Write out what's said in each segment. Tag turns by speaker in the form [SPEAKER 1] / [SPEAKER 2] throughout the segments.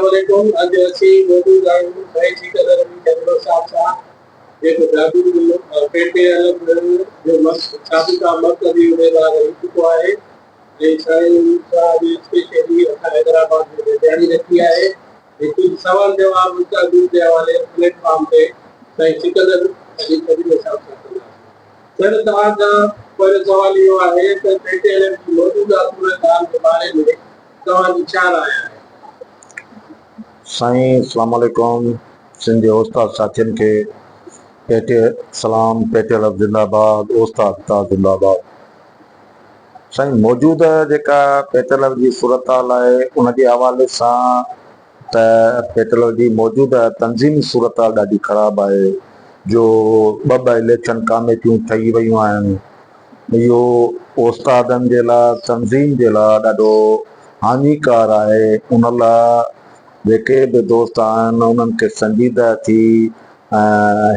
[SPEAKER 1] अस्सलामुअलैकुम। अज असी मौजूद आहियूं भाई ठेकेदार जगड़ो साहब सां जेको जादू पेटे जो साबिक़ा मरकज़ी उम्मीदवार रही चुको आहे ऐं साईं साहब स्पेशली हैदराबाद में जारी रखी आहे। कुछ सवाल जवाब उसका दूर के हवाले प्लेटफॉर्म पे साईं सिकंदर अली कबीर साहब सां कंदासीं। सर तव्हांजा पहिरियों सवाल इहो आहे त पेटे जी मौजूदा सूरत हाल जे बारे में तव्हांजी छा राय आहे?
[SPEAKER 2] साईं अस्सलाम वालेकुम। सिंधी उस्ताद साथियुनि खे पेटे सलाम, पेटे जिंदाबाद, उस्ताद ता जिंदाबाद। साईं मौजूदा जेका पेटल जी सूरत हाल आहे उन जे हवाले सां त पेटल जी मौजूदा तंज़ीमी सूरत हाल ॾाढी ख़राब आहे। जो ॿ इलेक्शन कमेटियूं ठही वयूं आहिनि, इहो उस्तादनि जे लाइ, तंज़ीम जे लाइ ॾाढो हानिकार आहे। उन लाइ जेके बि दोस्त आहिनि उन्हनि खे संजीदा थी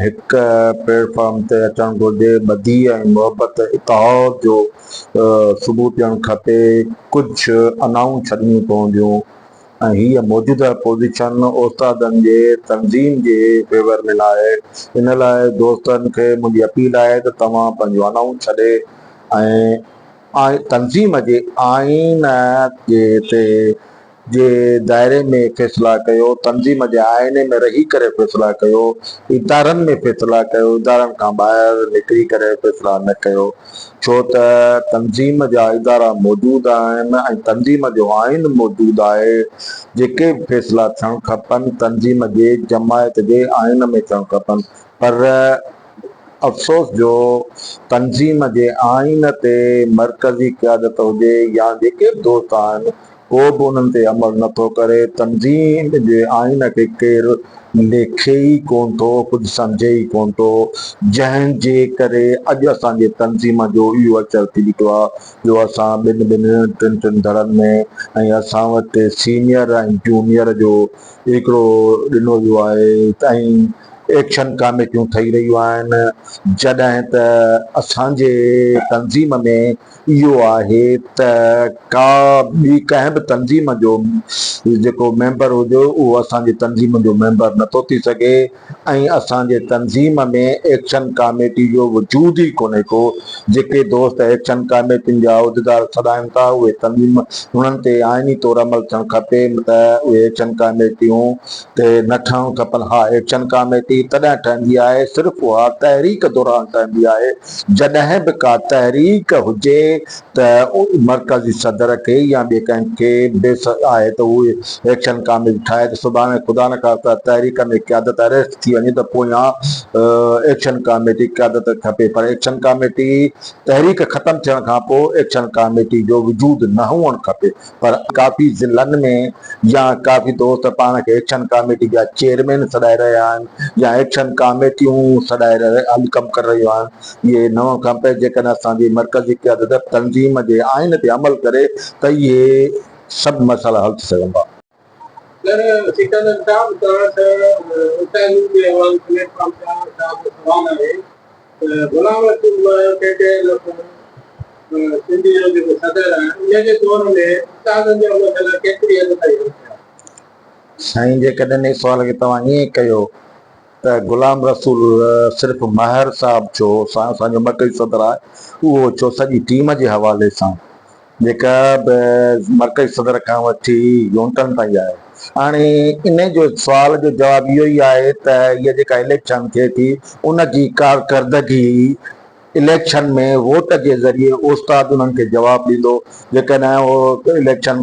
[SPEAKER 2] हिकु प्लेटफॉर्म ते अचणु घुरिजे। ॿधी ऐं मुहबत इतिहाद जो सबूत ॾियणु खपे। कुझु अनाऊं छॾिणियूं पवंदियूं ऐं हीअ मौजूदा पोज़ीशन उस्तादनि जे तंज़ीम जे फेवर में न आहे। इन लाइ दोस्तनि खे मुंहिंजी अपील आहे त तव्हां पंहिंजो अनाऊं छॾे ऐं तंज़ीम जे आइन जे दायरे में फ़ैसिला कयो, तंज़ीम जे आइने में रही करे फ़ैसिला कयो, इदारनि में फ़ैसिला कयो, इदारनि खां ॿाहिरि निकिरी करे फ़ैसिला न कयो। छो त तंज़ीम जा इदारा मौजूदु आहिनि ऐं तंज़ीम जो आइन मौजूदु आहे। जेके बि फ़ैसिला थियणु खपनि तंज़ीम जे जमायत जे आइन में थियणु खपनि, पर अफ़सोस जो तंज़ीम जे आइन ते मरकज़ी क़यादत हुजे या जेके बि दोस्त आहिनि को बि उन्हनि ते अमल नथो करे। तंज़ीम जे आइन खे केरु लेखे ई कोन थो, कुझु सम्झे ई कोन थो, जंहिंजे करे अॼु असांजे तंज़ीम जो इहो अचर थी बीठो आहे जो असां ॿिनि टिनि धड़नि में ऐं असां वटि सीनियर ऐं जूनियर जो हिकिड़ो ॾिनो वियो आहे ऐं एक्शन कमेटियूं ठही रहियूं आहिनि। जॾहिं त असांजे तंज़ीम में इहो आहे त का ॿी कंहिं बि तंज़ीम जो जेको मेंबर हुजे उहो असांजे तंज़ीम जो मेंबर नथो थी सघे ऐं असांजे तंज़ीम में एक्शन कमेटी जो वजूद ई कोन्हे को। जेके दोस्त एक्शन कमेटियुनि जा उहिदेदार सॾाइनि था उहे तंज़ीम उन्हनि ते आइनी तौरु अमल थियणु खपे त उहे एक्शन कमेटियूं ते न ठहणु खपनि। हा, एक्शन कमेटी तॾहिं ठहंदी आहे, सिर्फ़ु उहा तहरीक दौरान ठहंदी आहे। जॾहिं बि का तहरीक हुजे त मरकज़ी सदर खे या ॿिए कंहिंखे बेस आहे त उहे एक्शन कमेटी ठाहे त सुभाणे ख़ुदा न ख़ास्ता तहरीक में क़यादत अरेस्ट थी वञे त पोइ एक्शन कमेटी क़यादत खपे। पर एक्शन कमेटी तहरीक ख़तमु थियण खां पोइ एक्शन कमेटी जो वजूद न हुअणु खपे। पर काफ़ी ज़िलनि में या काफ़ी दोस्त पाण खे एक्शन कमेटी जा चेयरमैन सॾाए रहिया आहिनि या एक्शन कमेटियूं सॾाए रहिया कमु करे रहियूं आहिनि। इहे न हुअणु खपे। जेकॾहिं असांजी मरकज़ी क़यादत तंज़ीम जे आइन ते अमल करे त इहे सभु मसइला हल थी सघंदा।
[SPEAKER 1] सिकंदर साहब जे हवाले प्लेटफॉर्म सां सवाल आहे गुलाम रसूल पेटे सिंधी जो जेको सदर आहे उन जे दौर में उस्तादनि जो मसइला केतिरी हद ताईं?
[SPEAKER 2] साईं जेकॾहिं इस सुवाल खे तव्हां ईअं कयो त गुलाम रसूल सिर्फ़ु महर साहब छो, असांजो मरकज़ी सदर आहे उहो छो, सॼी टीम जे हवाले सां जेका बि मरकज़ी सदर खां वठी यूनिटनि ताईं आहे। हाणे इन जो सुवाल जो जवाबु इहो ई आहे त इहा जेका इलेक्शन थिए थी उन जी कारकर्दगी इलेक्शन में वोट के ज़रिए उस्ताद उन्हनि खे जवाबु ॾींदो। जेकॾहिं उहो इलेक्शन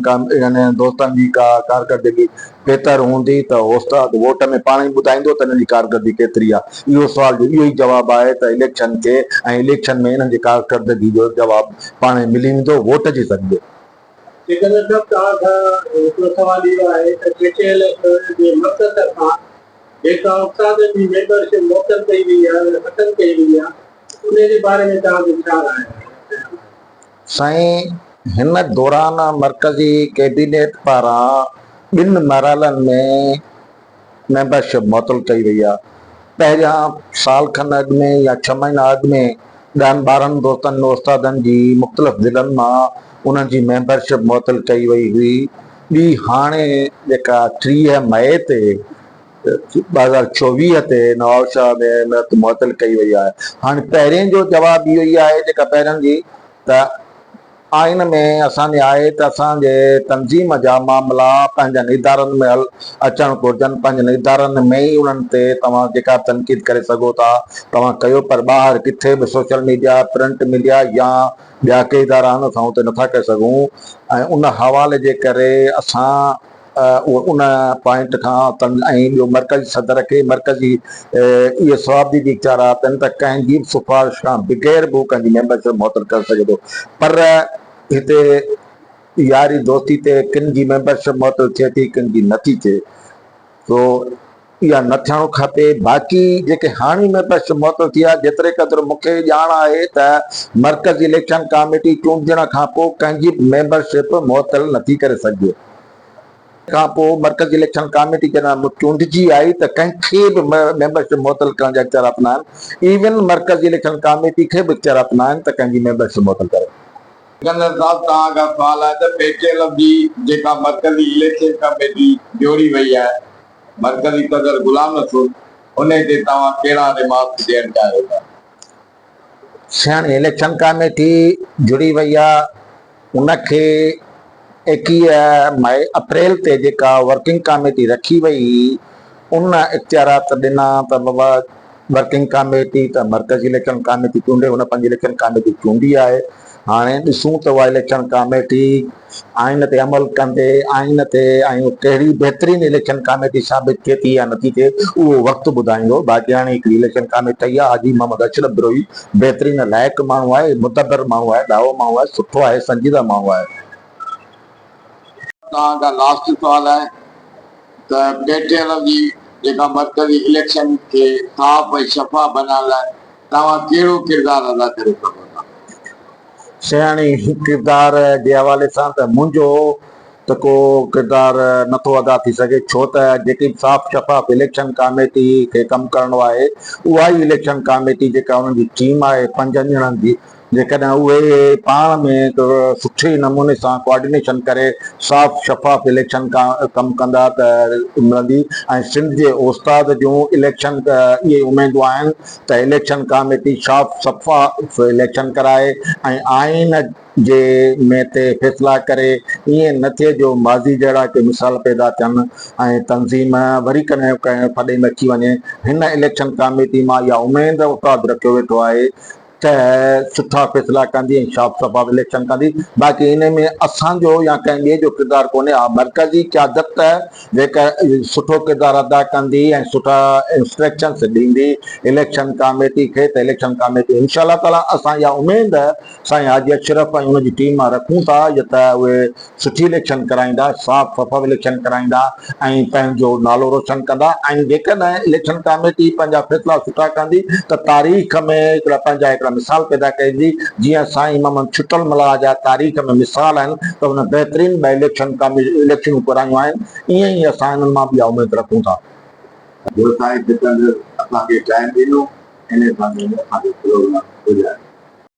[SPEAKER 2] दोस्तनि जी का कारकर्दगी बहितर हूंदी त उस्ताद वोट में पाण ई ॿुधाईंदो त हिन जी कारकर्दगी केतिरी आहे। इहो सुवाल जो इहो ई जवाबु आहे त इलेक्शन खे ऐं इलेक्शन में हिननि जी कारकर्दगी जो जवाबु पाण ई मिली वेंदो वोट जे ज़रिए।
[SPEAKER 1] सिकंदर साहब तव्हांखां हिकिड़ो सवाल इहो आहे त पेटेल जे मक़सद खां जेका उस्तादनि जी मेंबरशिप मुअतल कई वई आहे, ख़तमु कई वई आहे, उन जे बारे में तव्हांजो छा राय आहे?
[SPEAKER 2] साईं, हिन दौरान मरकज़ी कैबिनेट पारां 2 मरहलनि में मेंबरशिप मुअतल कई वई आहे। पहिरियां साल खनि अॻु में या 6 महीना अॻु में 10-12 दोस्तनि उस्तादनि जी मुख़्तलिफ़ ज़िलनि मां उन्हनि जी मेंबरशिप मुअतल कई वई हुई ॿी हाणे जेका 30 मई ते 2024 ते नवाबशाह में मुअतल कई वई आहे। हाणे पहिरें जो जवाबु इहो ई आहे जेका पहिरियों जी त आइन में असांजे आहे त असांजे तंज़ीम जा मामला पंहिंजनि इदारनि में अचणु घुरिजनि, पंहिंजनि इदारनि में ई उन्हनि ते तव्हां जेका तनक़ीद करे सघो था तव्हां कयो, पर ॿाहिरि किथे बि सोशल मीडिया, प्रिंट मीडिया या ॿिया के इदारा आहिनि असां हुते नथा करे सघूं। ऐं उन हवाले जे करे असां उन पॉइंट खां ऐं ॿियो मर्कज़ी सदर खे मर्कज़ी इहे सवाबी जी इख्तियारात आहिनि त कंहिंजी बि सिफारिश खां बग़ैर बि कंहिंजी मेंबरशिप मुअतल करे सघे थो। पर हिते यारी दोस्ती ते किन जी मेंबरशिप मुअतल थिए थी, किन जी नथी थिए, तो इहा न थियणु खपे। बाक़ी जेके हाणे मेंबरशिप मुअतल थी आहे, जेतिरे क़दुरु मूंखे ॼाण आहे त मर्कज़ी इलेक्शन कमेटी चूंडण खां पोइ कंहिंजी मेंबरशिप मुअतल नथी करे सघे। खां पोइ मर्कज़ी इलेक्शन कमेटी जॾहिं चूंडिजी आई त कंहिंखे बि मेंबरशिप मुअतल करण जा इख्तियारात न आहिनि। इवन मर्कज़ी इलेक्शन कमेटी खे बि इख्तियारात न आहिनि त कंहिंजी मेंबरशिप मुअतल करे।
[SPEAKER 3] सिकंदर साहब, तव्हां खां सवाल आहे त पेटीएल जी जेका मर्कज़ी इलेक्शन कमेटी जोड़ी वई आहे, मर्कज़ी सदर गुलाम रसूल, उन ते तव्हां कहिड़ा रिमार्क्स ॾियणु चाहियो था?
[SPEAKER 2] हाणे इलेक्शन कमेटी जुड़ी वई आहे, उनखे 21 अप्रैल ते जेका वर्किंग कमेटी रखी वई उन इख्तियारात ॾिना त बाबा वर्किंग कमेटी त मर्कज़ी इलेक्शन कमेटी चूंडे, उन पंहिंजी इलेक्शन कमेटी चूंडी आहे। हाणे ॾिसूं त उहा इलेक्शन कमेटी आइन ते अमल कंदे, आइन ते ऐं कहिड़ी बहितरीन इलेक्शन कमेटी साबित थिए थी या नथी थिए उहो वक़्तु ॿुधाईंदो। बाक़ी हाणे हिकिड़ी इलेक्शन कमेटी ठही आहे, हाजी मोहम्मद अशरफ बिरोही बहितरीन लाइक़ु माण्हू आहे, मुतबर माण्हू आहे, ॾाढो माण्हू आहे, सुठो आहे, संजीदा माण्हू आहे।
[SPEAKER 3] तव्हां खां लास्ट सुवाल आहे त पेटीएल जी जेका मर्कज़ी इलेक्शन खे साफ़ ऐं शफ़ा बनाइण लाइ तव्हां कहिड़ो किरदारु अदा करे सघो था?
[SPEAKER 2] सियाणी किरदार जे हवाले सां त मुंहिंजो त को किरदारु नथो अदा थी सघे, छो त जेकी साफ़ शफ़ाफ़ इलेक्शन कमेटी खे कमु करणो आहे उहा ई इलेक्शन कमेटी जेका उन्हनि जी टीम आहे 5 ॼणनि जी, जेकॾहिं उहे पाण में सुठे नमूने सां कोऑर्डिनेशन करे साफ़ शफ़ाफ़ इलेक्शन कमु कंदा त मिलंदी। ऐं सिंध जे उस्ताद जूं इलेक्शन इहे उमेदूं आहिनि त इलेक्शन कमेटी साफ़ शफ़ाफ़ इलेक्शन कराए ऐं आइन जे में ते फ़ैसिला करे, ईअं न थिए जो माज़ी जहिड़ा के मिसाल पैदा थियनि ऐं तंज़ीम वरी कॾहिं कंहिं फॾे में अची वञे। हिन इलेक्शन कमेटी मां इहा उमेद उस्ताद रखियो वेठो आहे त सुठा फ़ैसिला कंदी ऐं साफ़ शफ़ाफ़ इलेक्शन कंदी। बाक़ी इन में असांजो या कंहिं ॿिए जो किरदारु कोन्हे। हा, मर्कज़ी क़यादत जेका सुठो किरदारु अदा कंदी ऐं सुठा इंस्ट्रक्शन्स ॾींदी इलेक्शन कमेटी खे, त इलेक्शन कमेटी इंशाअल्लाह ताला असां इहा उमेद साईं हाजी अशरफ ऐं उनजी टीम मां रखूं था त उहे सुठी इलेक्शन कराईंदा, साफ़ शफ़ाफ़ इलेक्शन कराईंदा ऐं पंहिंजो नालो रोशन कंदा। ऐं जेकॾहिं इलेक्शन कमेटी पंहिंजा फ़ैसिला सुठा कंदी त तारीख़ में हिकिड़ा मिसाल पैदा कईंदी। जीअं साईं मोहम्मद छुटल मल्हाह जा तारीख़ में मिसाल आहिनि त हुन बहितरीन इलेक्शनूं करायूं आहिनि, ईअं ई असां हिननि मां बि उमेद रखूं था।
[SPEAKER 3] जो साईं सिकंदर असांखे टाइम ॾिनो, इन सां असांजो प्रोग्राम गुज़ारियो।